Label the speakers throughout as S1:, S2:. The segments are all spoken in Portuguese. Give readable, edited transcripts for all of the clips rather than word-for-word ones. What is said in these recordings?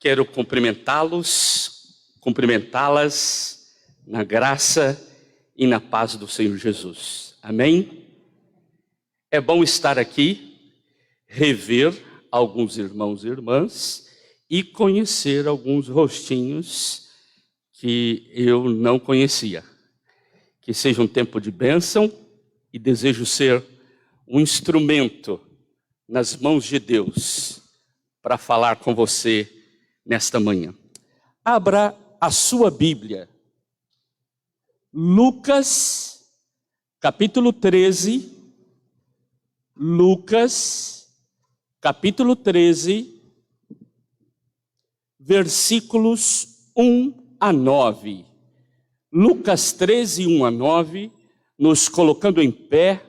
S1: Quero cumprimentá-las na graça e na paz do Senhor Jesus. Amém? É bom estar aqui, rever alguns irmãos e irmãs e conhecer alguns rostinhos que eu não conhecia. Que seja um tempo de bênção e desejo ser um instrumento nas mãos de Deus para falar com você nesta manhã. Abra a sua Bíblia. Lucas, capítulo 13. Lucas, capítulo 13, versículos 1 a 9. Lucas 13, 1 a 9, nos colocando em pé,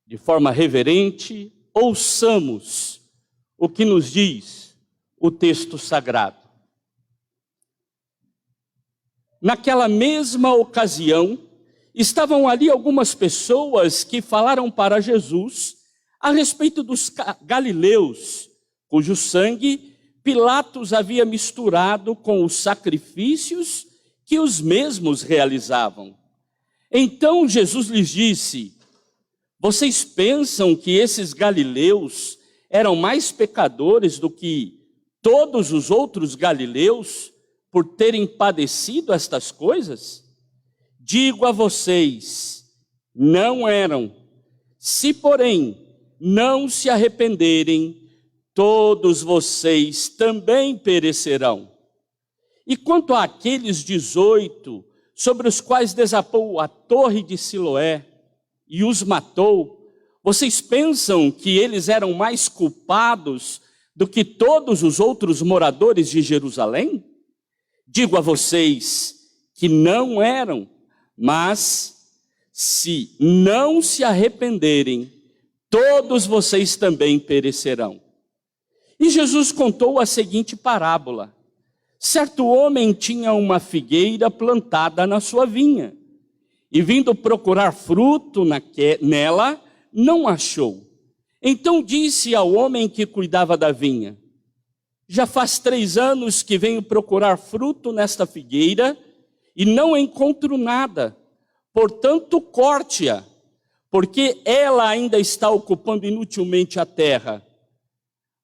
S1: de forma reverente, ouçamos o que nos diz o texto sagrado. Naquela mesma ocasião, estavam ali algumas pessoas que falaram para Jesus a respeito dos galileus, cujo sangue Pilatos havia misturado com os sacrifícios que os mesmos realizavam. Então Jesus lhes disse: vocês pensam que esses galileus eram mais pecadores do que todos os outros galileus por terem padecido estas coisas? Digo a vocês, não eram. Se, porém, não se arrependerem, todos vocês também perecerão. E quanto àqueles 18, sobre os quais desabou a torre de Siloé e os matou, vocês pensam que eles eram mais culpados do que todos os outros moradores de Jerusalém? Digo a vocês que não eram, mas se não se arrependerem, todos vocês também perecerão. E Jesus contou a seguinte parábola. Certo homem tinha uma figueira plantada na sua vinha, e vindo procurar fruto nela, não achou. Então disse ao homem que cuidava da vinha: já faz 3 anos que venho procurar fruto nesta figueira, e não encontro nada. Portanto, corte-a, porque ela ainda está ocupando inutilmente a terra.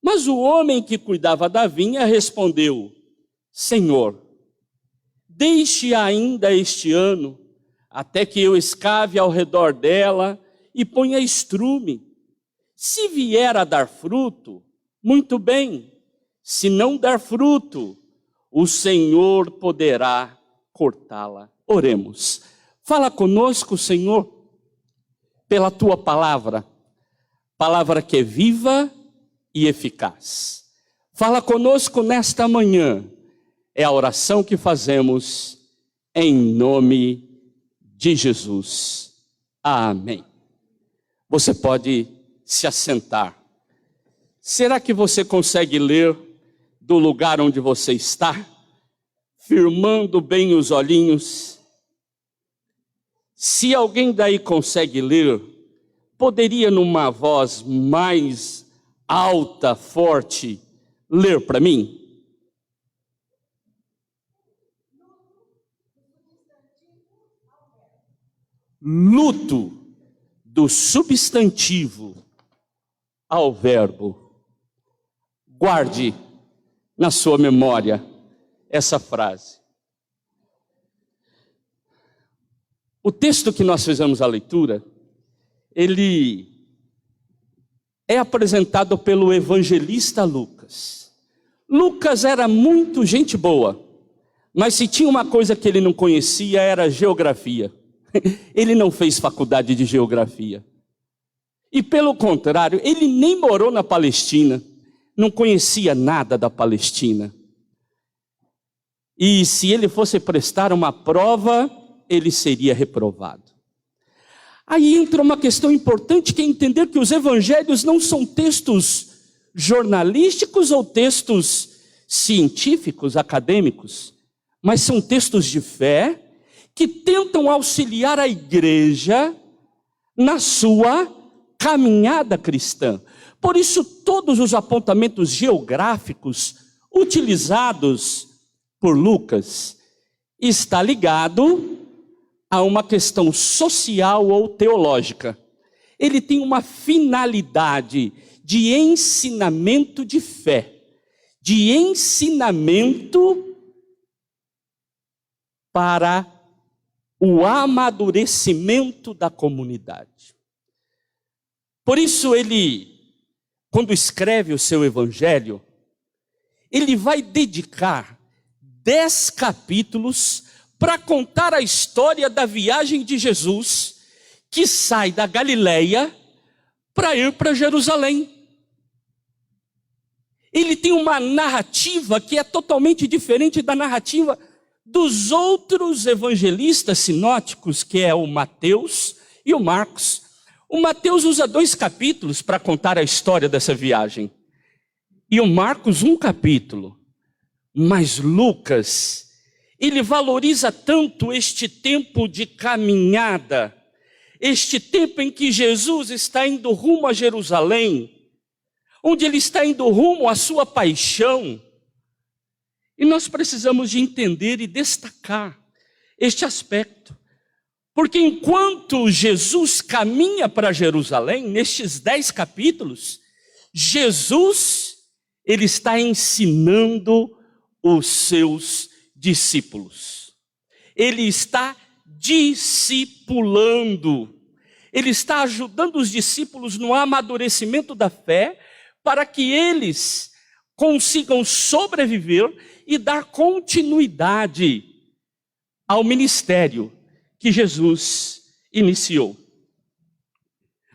S1: Mas o homem que cuidava da vinha respondeu: Senhor, deixe ainda este ano, até que eu escave ao redor dela e ponha estrume. Se vier a dar fruto, muito bem. Se não der fruto, o Senhor poderá cortá-la. Oremos. Fala conosco, Senhor, pela tua palavra, palavra que é viva e eficaz. Fala conosco nesta manhã. É a oração que fazemos em nome de Jesus. Amém. Você pode se assentar. Será que você consegue ler do lugar onde você está, firmando bem os olhinhos? Se alguém daí consegue ler, poderia numa voz mais alta, forte, ler para mim? Luto do substantivo ao verbo. Guarde na sua memória essa frase. O texto que nós fizemos a leitura, ele é apresentado pelo evangelista Lucas. Lucas era muito gente boa, mas se tinha uma coisa que ele não conhecia era geografia. Ele não fez faculdade de geografia. E pelo contrário, ele nem morou na Palestina, não conhecia nada da Palestina. E se ele fosse prestar uma prova, ele seria reprovado. Aí entra uma questão importante, que é entender que os evangelhos não são textos jornalísticos ou textos científicos, acadêmicos, mas são textos de fé que tentam auxiliar a igreja na sua caminhada cristã. Por isso, todos os apontamentos geográficos utilizados por Lucas está ligado a uma questão social ou teológica. Ele tem uma finalidade de ensinamento de fé, de ensinamento para o amadurecimento da comunidade. Por isso ele, quando escreve o seu evangelho, ele vai dedicar 10 capítulos para contar a história da viagem de Jesus, que sai da Galileia para ir para Jerusalém. Ele tem uma narrativa que é totalmente diferente da narrativa dos outros evangelistas sinóticos, que é o Mateus e o Marcos. O Mateus usa 2 capítulos para contar a história dessa viagem, e o Marcos 1 capítulo. Mas Lucas, ele valoriza tanto este tempo de caminhada, este tempo em que Jesus está indo rumo a Jerusalém, onde ele está indo rumo à sua paixão. E nós precisamos de entender e destacar este aspecto. Porque enquanto Jesus caminha para Jerusalém, nestes 10 capítulos, Jesus, ele está ensinando os seus discípulos. Ele está discipulando. Ele está ajudando os discípulos no amadurecimento da fé, para que eles consigam sobreviver e dar continuidade ao ministério que Jesus iniciou.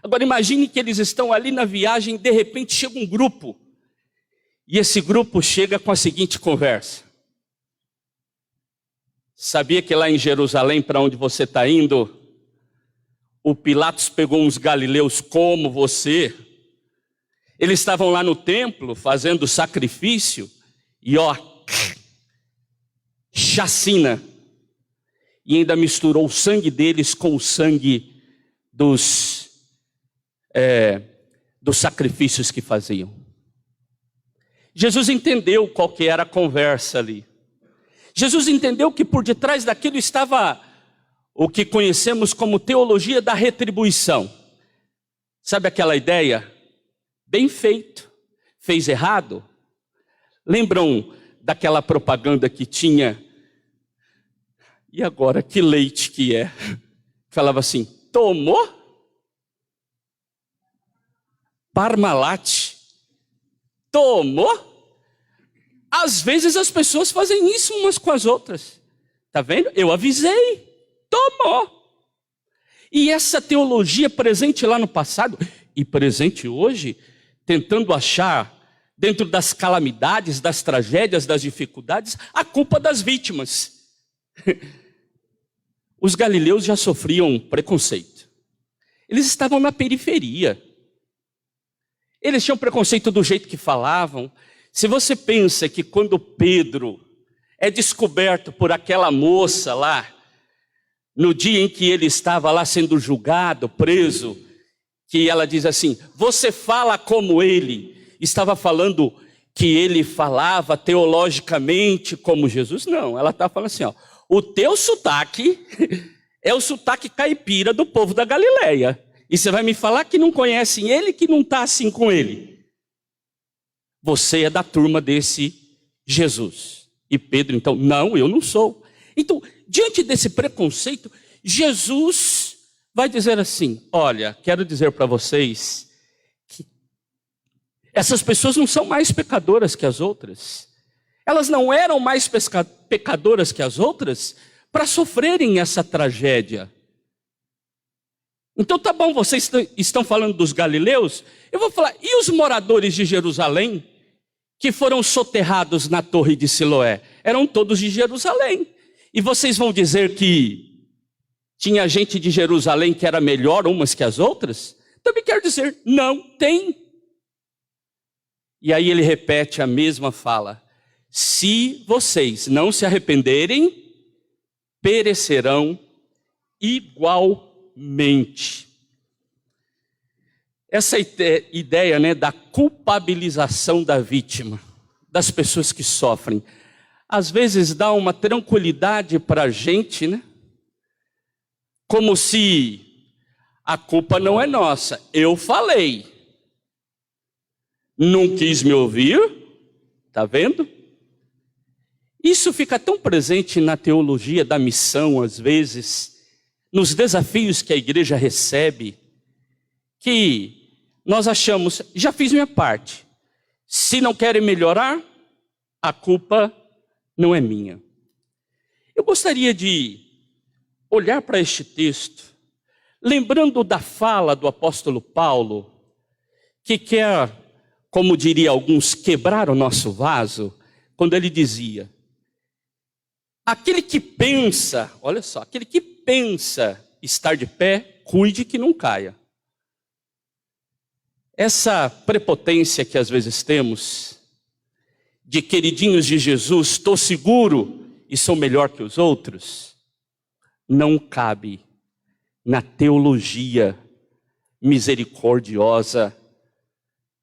S1: Agora imagine que eles estão ali na viagem, de repente chega um grupo, e esse grupo chega com a seguinte conversa: sabia que lá em Jerusalém, para onde você está indo, o Pilatos pegou uns galileus como você? Eles estavam lá no templo fazendo sacrifício e chacina. E ainda misturou o sangue deles com o sangue dos sacrifícios que faziam. Jesus entendeu qual que era a conversa ali. Jesus entendeu que por detrás daquilo estava o que conhecemos como teologia da retribuição. Sabe aquela ideia? Bem feito, fez errado. Lembram daquela propaganda que tinha? E agora, que leite que é? Falava assim: tomou? Parmalat. Tomou? Às vezes as pessoas fazem isso umas com as outras. Tá vendo? Eu avisei. Tomou. E essa teologia presente lá no passado e presente hoje, tentando achar dentro das calamidades, das tragédias, das dificuldades, a culpa das vítimas. Os galileus já sofriam preconceito. Eles estavam na periferia. Eles tinham preconceito do jeito que falavam. Se você pensa que quando Pedro é descoberto por aquela moça lá, no dia em que ele estava lá sendo julgado, preso, que ela diz assim: você fala como ele. Estava falando que ele falava teologicamente como Jesus? Não, ela estava falando assim: o teu sotaque é o sotaque caipira do povo da Galileia. E você vai me falar que não conhecem ele, que não está assim com ele. Você é da turma desse Jesus. E Pedro, então, não, eu não sou. Então, diante desse preconceito, Jesus vai dizer assim: olha, quero dizer para vocês que essas pessoas não são mais pecadoras que as outras. Elas não eram mais pecadoras que as outras para sofrerem essa tragédia. Então tá bom, vocês estão falando dos galileus, eu vou falar, e os moradores de Jerusalém, que foram soterrados na torre de Siloé? Eram todos de Jerusalém. E vocês vão dizer que tinha gente de Jerusalém que era melhor umas que as outras? Também quero dizer, não tem. E aí ele repete a mesma fala: se vocês não se arrependerem, perecerão igualmente. Essa ideia, né, da culpabilização da vítima. das pessoas que sofrem. Às vezes dá uma tranquilidade para a gente, né? Como se a culpa não é nossa. Eu falei. Não quis me ouvir? Tá vendo? Isso fica tão presente na teologia da missão, às vezes, nos desafios que a igreja recebe, que nós achamos, já fiz minha parte. Se não querem melhorar, a culpa não é minha. Eu gostaria de olhar para este texto, lembrando da fala do apóstolo Paulo, que quer, como diria alguns, quebrar o nosso vaso, quando ele dizia: aquele que pensa, olha só, aquele que pensa estar de pé, cuide que não caia. Essa prepotência que às vezes temos, de queridinhos de Jesus, estou seguro e sou melhor que os outros, não cabe na teologia misericordiosa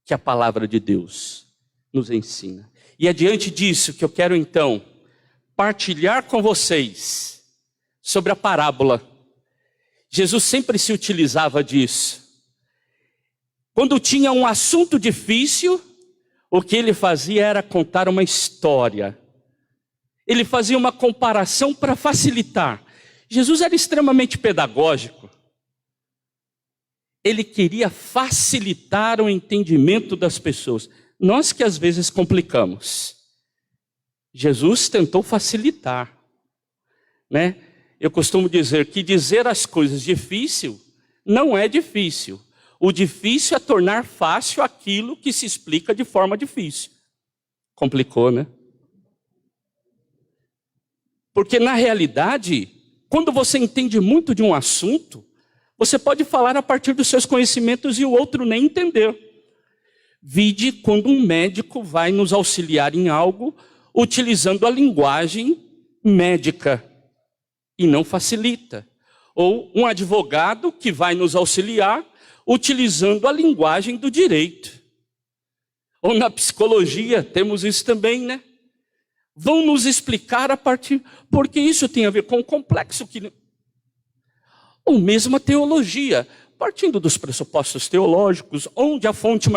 S1: que a palavra de Deus nos ensina. E é diante disso que eu quero então partilhar com vocês sobre a parábola. Jesus sempre se utilizava disso. Quando tinha um assunto difícil, o que ele fazia era contar uma história. Ele fazia uma comparação para facilitar. Jesus era extremamente pedagógico. Ele queria facilitar o entendimento das pessoas. Nós que às vezes complicamos. Jesus tentou facilitar, né? Eu costumo dizer que dizer as coisas difícil não é difícil. O difícil é tornar fácil aquilo que se explica de forma difícil. Complicou, né? Porque na realidade, quando você entende muito de um assunto, você pode falar a partir dos seus conhecimentos e o outro nem entender. Vide quando um médico vai nos auxiliar em algo, utilizando a linguagem médica e não facilita. Ou um advogado que vai nos auxiliar, utilizando a linguagem do direito. Ou na psicologia, temos isso também, né? Vão nos explicar a partir... Porque isso tem a ver com o complexo que... Ou mesmo a teologia, partindo dos pressupostos teológicos, onde a fonte...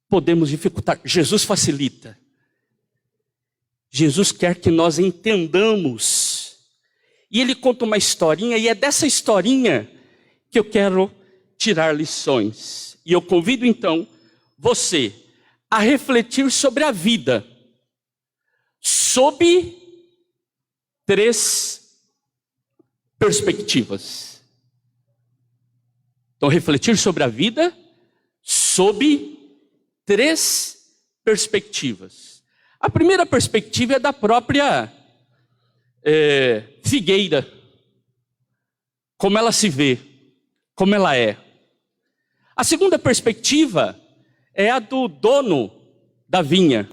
S1: Podemos dificultar. Jesus facilita. Jesus quer que nós entendamos. E ele conta uma historinha, e é dessa historinha que eu quero tirar lições. E eu convido então você a refletir sobre a vida, sob 3 perspectivas. Então, refletir sobre a vida sob 3 perspectivas. A primeira perspectiva é da própria figueira. Como ela se vê, como ela é. A segunda perspectiva é a do dono da vinha.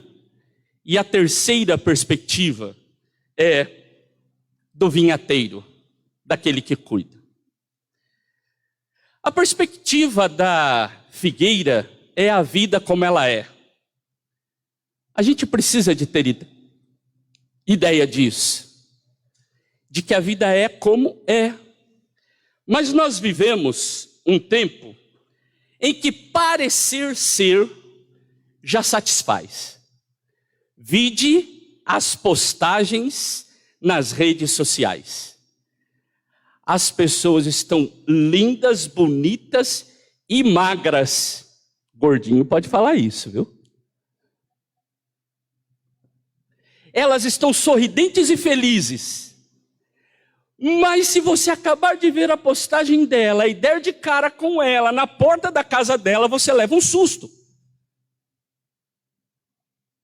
S1: E a terceira perspectiva é do vinhateiro, daquele que cuida. A perspectiva da figueira é a vida como ela é. A gente precisa de ter ideia disso, de que a vida é como é. Mas nós vivemos um tempo em que parecer ser já satisfaz. Vide as postagens nas redes sociais. As pessoas estão lindas, bonitas e magras. Gordinho pode falar isso, viu? Elas estão sorridentes e felizes. Mas se você acabar de ver a postagem dela e der de cara com ela na porta da casa dela, você leva um susto.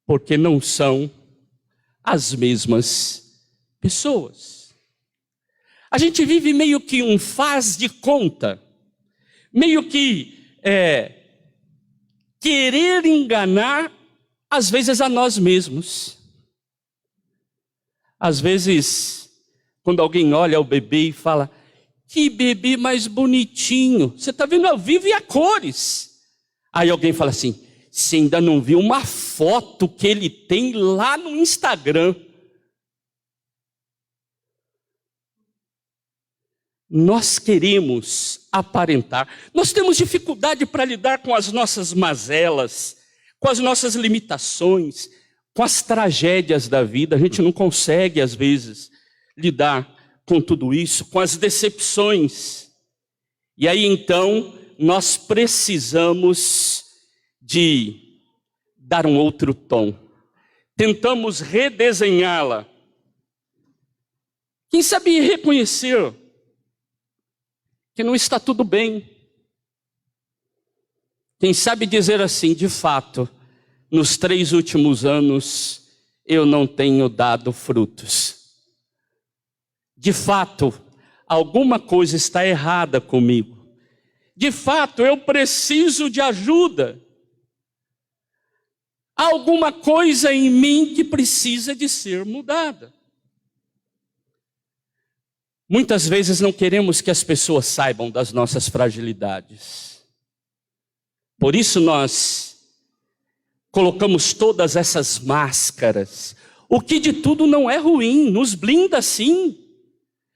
S1: Porque não são as mesmas pessoas. A gente vive meio que um faz de conta, meio que querer enganar, às vezes, a nós mesmos. Às vezes, quando alguém olha o bebê e fala, que bebê mais bonitinho, você está vendo ao vivo e a cores. Aí alguém fala assim, se ainda não viu uma foto que ele tem lá no Instagram. Nós queremos aparentar. Nós temos dificuldade para lidar com as nossas mazelas, com as nossas limitações, com as tragédias da vida. A gente não consegue, às vezes, lidar com tudo isso, com as decepções. E aí, então, nós precisamos de dar um outro tom. Tentamos redesenhá-la. Quem sabe reconhecer que não está tudo bem. Quem sabe dizer assim, de fato, nos 3 últimos anos eu não tenho dado frutos. De fato, alguma coisa está errada comigo. De fato, eu preciso de ajuda. Há alguma coisa em mim que precisa de ser mudada. Muitas vezes não queremos que as pessoas saibam das nossas fragilidades. Por isso nós colocamos todas essas máscaras. O que de tudo não é ruim, nos blinda sim,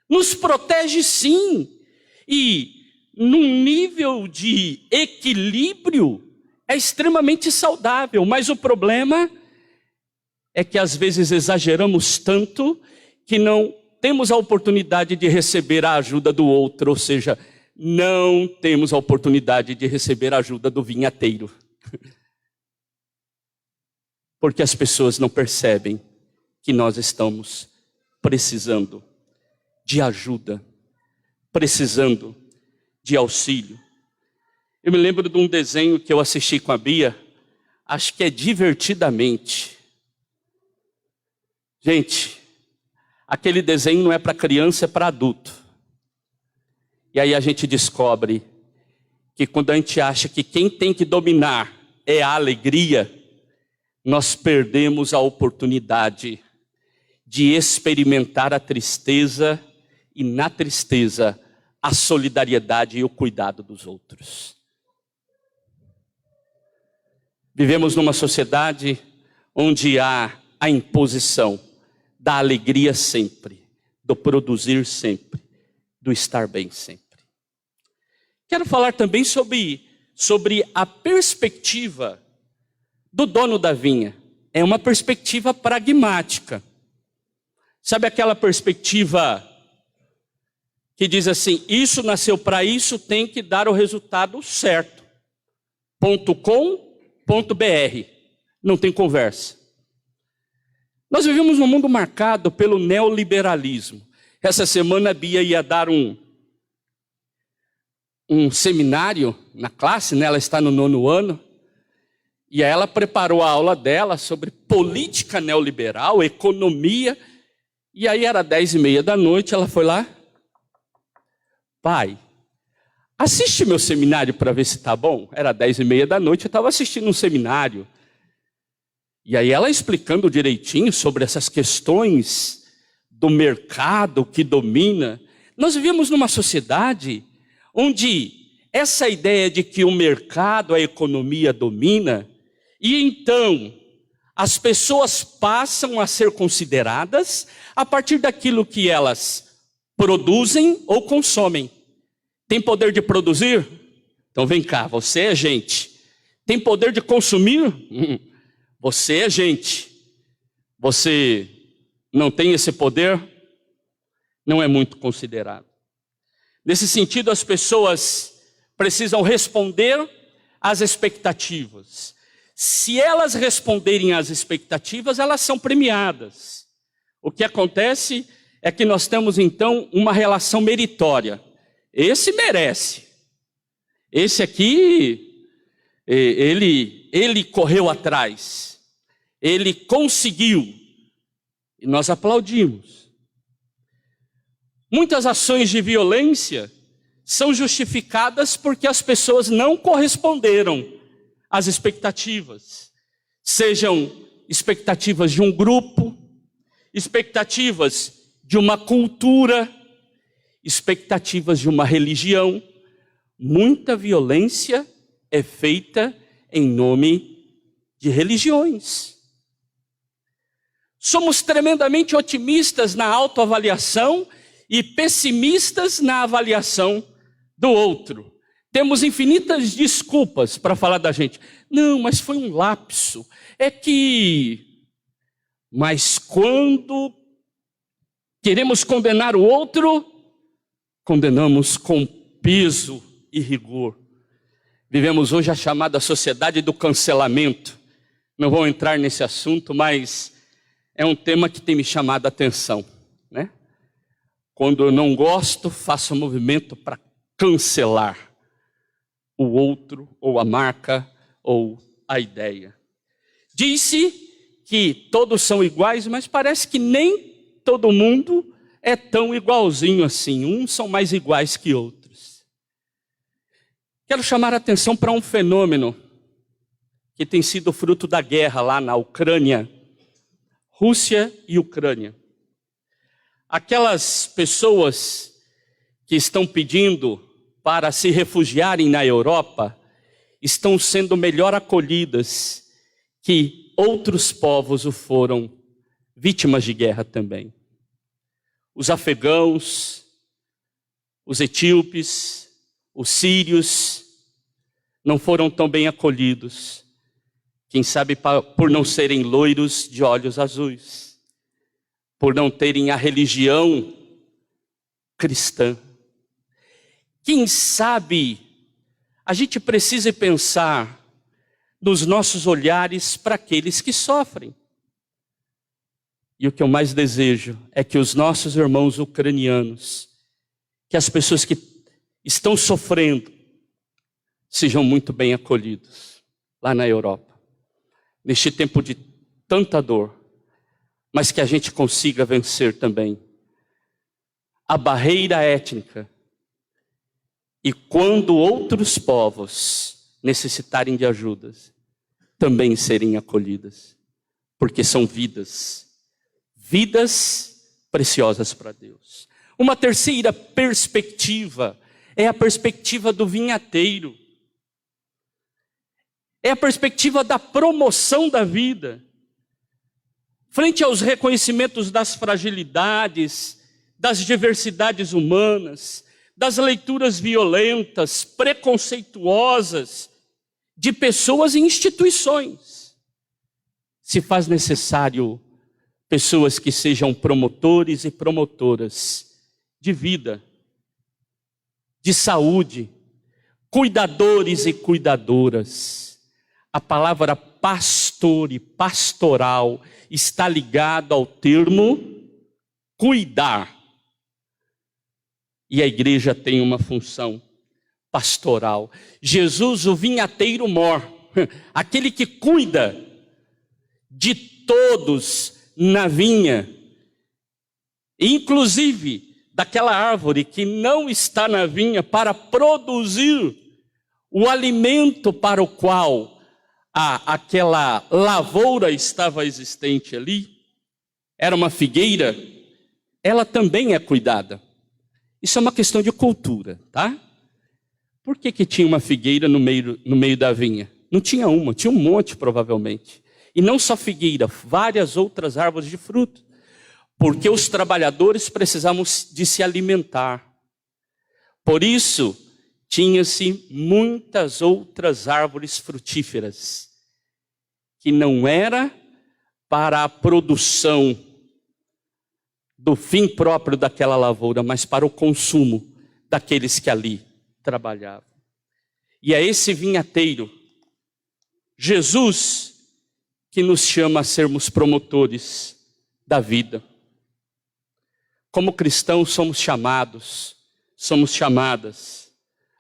S1: nos protege sim. E num nível de equilíbrio é extremamente saudável. Mas o problema é que às vezes exageramos tanto que não temos a oportunidade de receber a ajuda do outro, ou seja, não temos a oportunidade de receber a ajuda do vinhateiro. Porque as pessoas não percebem que nós estamos precisando de ajuda, precisando de auxílio. Eu me lembro de um desenho que eu assisti com a Bia, acho que é Divertidamente. Gente, aquele desenho não é para criança, é para adulto. E aí a gente descobre que quando a gente acha que quem tem que dominar é a alegria, nós perdemos a oportunidade de experimentar a tristeza e na tristeza a solidariedade e o cuidado dos outros. Vivemos numa sociedade onde há a imposição da alegria sempre, do produzir sempre, do estar bem sempre. Quero falar também sobre a perspectiva do dono da vinha. É uma perspectiva pragmática. Sabe aquela perspectiva que diz assim, isso nasceu para isso, tem que dar o resultado certo. .com.br. Não tem conversa. Nós vivemos num mundo marcado pelo neoliberalismo. Essa semana a Bia ia dar um seminário na classe, né? Ela está no 9º ano, e aí ela preparou a aula dela sobre política neoliberal, economia, e aí era 10h30 da noite, ela foi lá, pai, assiste meu seminário para ver se está bom. Era 10h30 da noite, eu estava assistindo um seminário. E aí ela explicando direitinho sobre essas questões do mercado que domina. Nós vivemos numa sociedade onde essa ideia de que o mercado, a economia domina, e então as pessoas passam a ser consideradas a partir daquilo que elas produzem ou consomem. Tem poder de produzir? Então vem cá, você é gente. Tem poder de consumir? Você é gente. Você não tem esse poder? Não é muito considerado. Nesse sentido, as pessoas precisam responder às expectativas. Se elas responderem às expectativas, elas são premiadas. O que acontece é que nós temos então uma relação meritória. Esse merece. Esse aqui, ele correu atrás. Ele conseguiu. E nós aplaudimos. Muitas ações de violência são justificadas porque as pessoas não corresponderam às expectativas. Sejam expectativas de um grupo, expectativas de uma cultura, expectativas de uma religião. Muita violência é feita em nome de religiões. Somos tremendamente otimistas na autoavaliação e pessimistas na avaliação do outro. Temos infinitas desculpas para falar da gente. Não, mas foi um lapso. Mas quando queremos condenar o outro, condenamos com peso e rigor. Vivemos hoje a chamada sociedade do cancelamento. Não vou entrar nesse assunto, mas é um tema que tem me chamado a atenção, né? Quando eu não gosto, faço um movimento para cancelar o outro, ou a marca, ou a ideia. Disse que todos são iguais, mas parece que nem todo mundo é tão igualzinho assim. Uns são mais iguais que outros. Quero chamar a atenção para um fenômeno que tem sido fruto da guerra lá na Ucrânia, Rússia e Ucrânia. Aquelas pessoas que estão pedindo para se refugiarem na Europa estão sendo melhor acolhidas que outros povos o foram, vítimas de guerra também. Os afegãos, os etíopes, os sírios não foram tão bem acolhidos. Quem sabe por não serem loiros de olhos azuis, por não terem a religião cristã. Quem sabe a gente precisa pensar nos nossos olhares para aqueles que sofrem. E o que eu mais desejo é que os nossos irmãos ucranianos, que as pessoas que estão sofrendo, sejam muito bem acolhidos lá na Europa. Neste tempo de tanta dor, mas que a gente consiga vencer também a barreira étnica. E quando outros povos necessitarem de ajudas, também serem acolhidas. Porque são vidas preciosas para Deus. Uma terceira perspectiva é a perspectiva do vinhateiro. É a perspectiva da promoção da vida. Frente aos reconhecimentos das fragilidades, das diversidades humanas, das leituras violentas, preconceituosas de pessoas e instituições, se faz necessário pessoas que sejam promotores e promotoras de vida, de saúde, cuidadores e cuidadoras. A palavra pastor e pastoral está ligada ao termo cuidar. E a igreja tem uma função pastoral. Jesus, o vinhateiro mor, aquele que cuida de todos na vinha, inclusive daquela árvore que não está na vinha para produzir o alimento para o qual aquela lavoura estava existente ali, era uma figueira, ela também é cuidada. Isso é uma questão de cultura, tá? Por que tinha uma figueira no meio da vinha? Não tinha uma, tinha um monte provavelmente. E não só figueira, várias outras árvores de fruto. Porque os trabalhadores precisavam de se alimentar. Por isso, tinha-se muitas outras árvores frutíferas, que não era para a produção do fim próprio daquela lavoura, mas para o consumo daqueles que ali trabalhavam. E é esse vinhateiro, Jesus, que nos chama a sermos promotores da vida. Como cristãos somos chamadas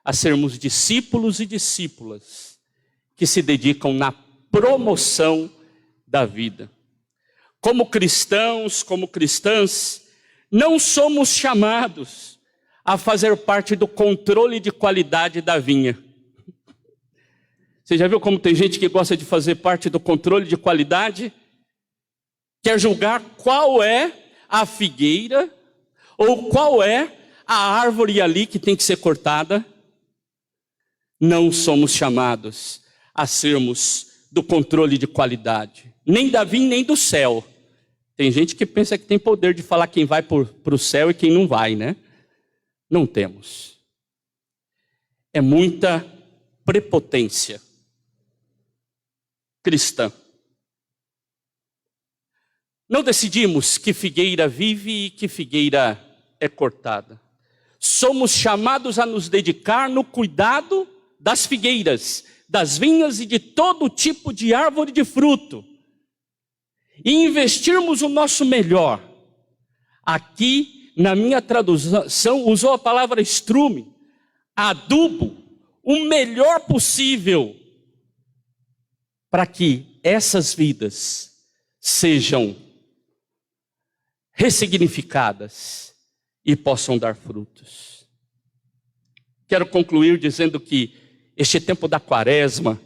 S1: a sermos discípulos e discípulas que se dedicam na promoção da vida. Como cristãos, como cristãs, não somos chamados a fazer parte do controle de qualidade da vinha. Você já viu como tem gente que gosta de fazer parte do controle de qualidade? Quer julgar qual é a figueira ou qual é a árvore ali que tem que ser cortada? Não somos chamados a sermos do controle de qualidade, nem da vinha, nem do céu. Tem gente que pensa que tem poder de falar quem vai para o céu e quem não vai, né? Não temos. É muita prepotência cristã. Não decidimos que figueira vive e que figueira é cortada. Somos chamados a nos dedicar no cuidado das figueiras, das vinhas e de todo tipo de árvore de fruto. E investirmos o nosso melhor. Aqui, na minha tradução, usou a palavra estrume, adubo, o melhor possível, para que essas vidas sejam ressignificadas e possam dar frutos. Quero concluir dizendo que este tempo da quaresma,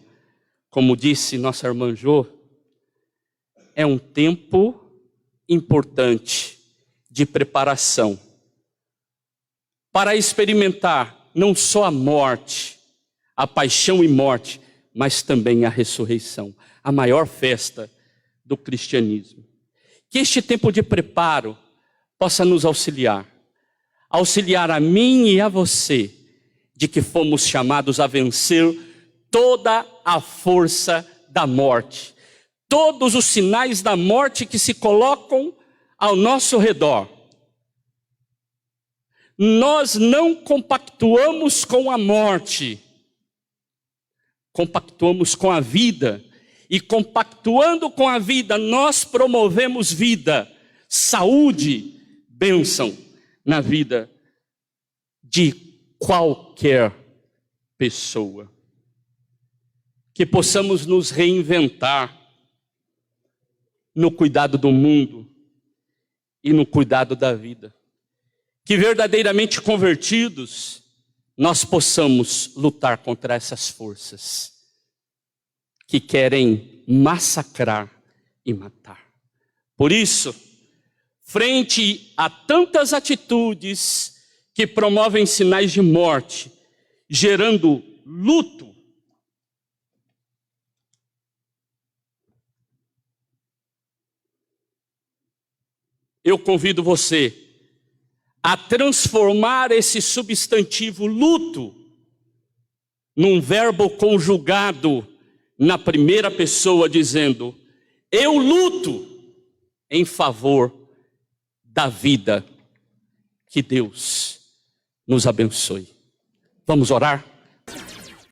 S1: como disse nossa irmã Jô, é um tempo importante de preparação para experimentar não só a morte, a paixão e morte, mas também a ressurreição, a maior festa do cristianismo. Que este tempo de preparo possa nos auxiliar a mim e a você, de que fomos chamados a vencer toda a força da morte, todos os sinais da morte que se colocam ao nosso redor. Nós não compactuamos com a morte, compactuamos com a vida. E compactuando com a vida, nós promovemos vida, saúde, bênção na vida de qualquer pessoa. Que possamos nos reinventar no cuidado do mundo e no cuidado da vida. Que verdadeiramente convertidos, nós possamos lutar contra essas forças que querem massacrar e matar. Por isso, frente a tantas atitudes que promovem sinais de morte, gerando luto, eu convido você a transformar esse substantivo luto num verbo conjugado na primeira pessoa, dizendo: eu luto em favor da vida. Que Deus nos abençoe. Vamos orar?